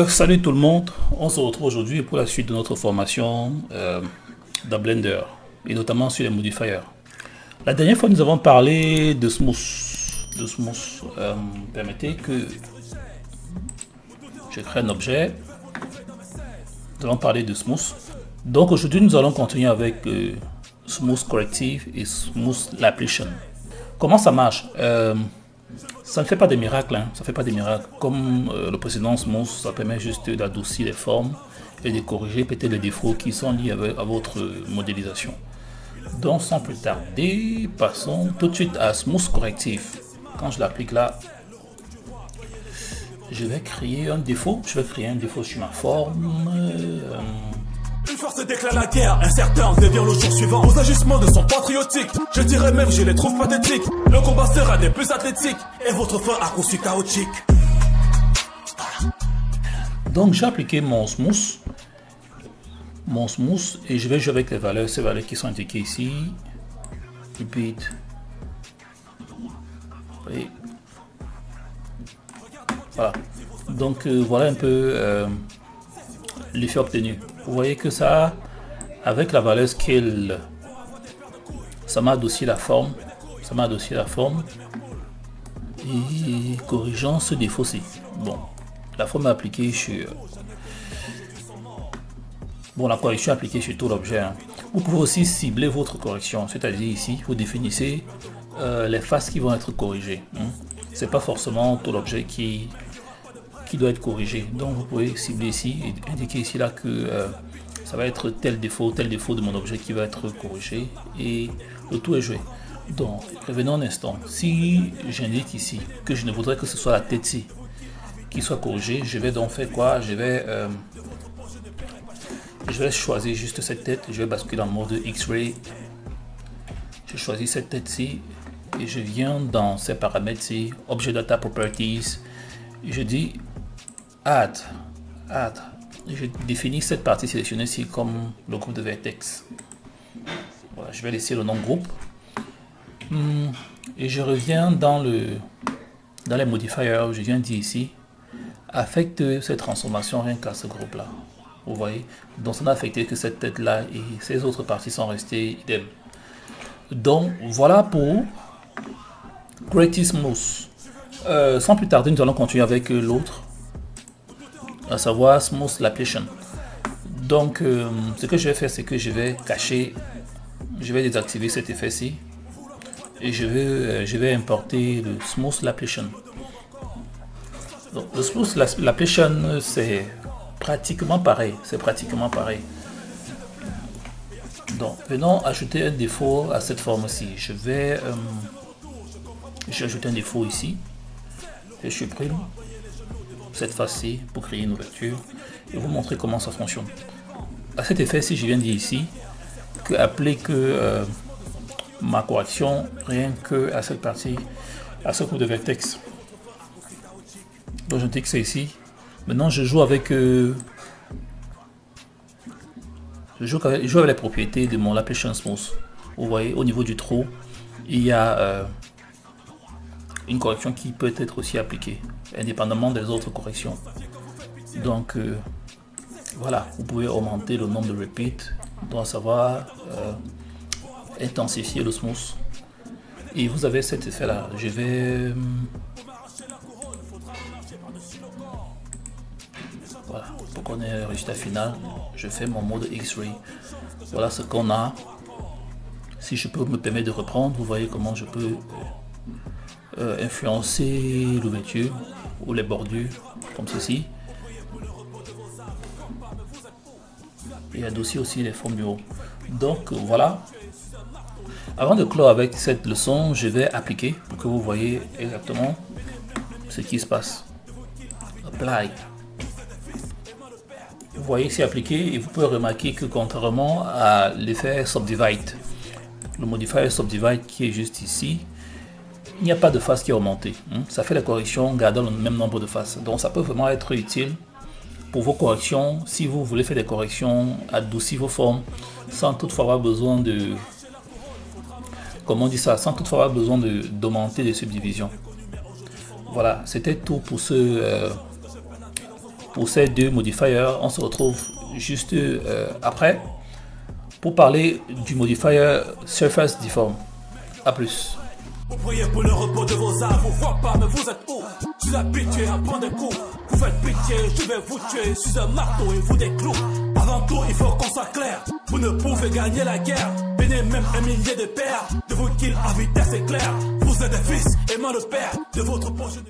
Salut tout le monde, on se retrouve aujourd'hui pour la suite de notre formation dans Blender et notamment sur les modifiers. La dernière fois nous avons parlé de Smooth. Permettez que je crée un objet. Nous allons parler de Smooth. Donc aujourd'hui nous allons continuer avec Smooth Corrective et Smooth Application. Comment ça marche? Ça ne fait pas des miracles, hein. Ça fait pas des miracles. Comme le précédent Smooth, ça permet juste d'adoucir les formes et de corriger peut-être les défauts qui sont liés à votre modélisation. Donc sans plus tarder, passons tout de suite à Smooth Corrective. Quand je l'applique là, je vais créer un défaut. Je vais créer un défaut sur ma forme. Une force déclare la guerre, incertain devient le jour suivant. Vos agissements ne sont pas patriotiques, je dirais même je les trouve pathétiques. Le combat sera des plus athlétiques et votre fin a conçu chaotique. Donc j'ai appliqué mon smooth et je vais jouer avec les valeurs, ces valeurs qui sont indiquées ici. Repeat. Et voilà. Donc voilà un peu l'effet obtenu. Vous voyez que ça, avec la valeur scale, ça m'a adouci la forme. Ça m'a adouci la forme. Et corrigeant ce défaut-ci. Bon, la forme est appliquée sur... Bon, la correction est appliquée sur tout l'objet. Hein. Vous pouvez aussi cibler votre correction. C'est-à-dire ici, vous définissez les faces qui vont être corrigées. Hein. C'est pas forcément tout l'objet qui doit être corrigé. Donc vous pouvez cibler ici et indiquer ici là que ça va être tel défaut de mon objet qui va être corrigé et le tout est joué. Donc revenons un instant. Si j'indique ici que je ne voudrais que ce soit la tête-ci qui soit corrigée, je vais donc faire quoi? Je vais choisir juste cette tête. Je vais basculer en mode X-Ray. Je choisis cette tête-ci et je viens dans ces paramètres-ci, Object Data Properties. Et je dis add. Je définis cette partie sélectionnée ici comme le groupe de vertex. Voilà, je vais laisser le nom groupe. Et je reviens dans les modifiers. Je viens dire ici affecte cette transformation rien qu'à ce groupe là. Vous voyez, donc ça n'a affecté que cette tête là et ces autres parties sont restées idem. Donc voilà pour Corrective Smooth. Sans plus tarder, nous allons continuer avec l'autre, à savoir Smooth Application. Donc ce que je vais faire, c'est que je vais cacher, je vais désactiver cet effet-ci et je vais importer le Smooth Application. Donc le Smooth Application, c'est pratiquement pareil, Donc venons ajouter un défaut à cette forme-ci. Je vais ajouter un défaut ici. Je supprime cette face-ci pour créer une ouverture et vous montrer comment ça fonctionne. À cet effet, si je viens dire ici que applique ma correction rien que à cette partie, à ce coup de vertex. Donc je dis que c'est ici. Maintenant je joue avec les propriétés de mon Application Smooth. Vous voyez au niveau du trou, il y a une correction qui peut être aussi appliquée indépendamment des autres corrections. Donc voilà, vous pouvez augmenter le nombre de repeats, donc savoir intensifier le smooth. Et vous avez cet effet là. Je vais voilà, pour qu'on ait le résultat final, je fais mon mode X-Ray. Voilà ce qu'on a. Si je peux me permettre de reprendre, vous voyez comment je peux influencer l'ouverture ou les bordures comme ceci et adoucir aussi les formes du haut. Donc voilà, avant de clore avec cette leçon, je vais appliquer pour que vous voyez exactement ce qui se passe. Apply. Vous voyez ici appliqué et vous pouvez remarquer que contrairement à l'effet Subdivide, le modifier Subdivide qui est juste ici, il n'y a pas de face qui est augmentée. Ça fait la correction gardant le même nombre de faces. Donc ça peut vraiment être utile pour vos corrections si vous voulez faire des corrections, adoucir vos formes sans toutefois avoir besoin de, comment on dit ça, sans toutefois avoir besoin d'augmenter les subdivisions. Voilà, c'était tout pour ce pour ces deux modifiers. On se retrouve juste après pour parler du modifier Surface Deform. A plus. Vous priez pour le repos de vos âmes, vous voyez pas mais vous êtes où? Je suis habitué à prendre des coups, vous faites pitié, je vais vous tuer, je suis un marteau et vous des clous. Avant tout il faut qu'on soit clair, vous ne pouvez gagner la guerre, venez même un millier de pères, de vous kill à vitesse éclair. Vous êtes des fils, aimant le père, de votre projet de...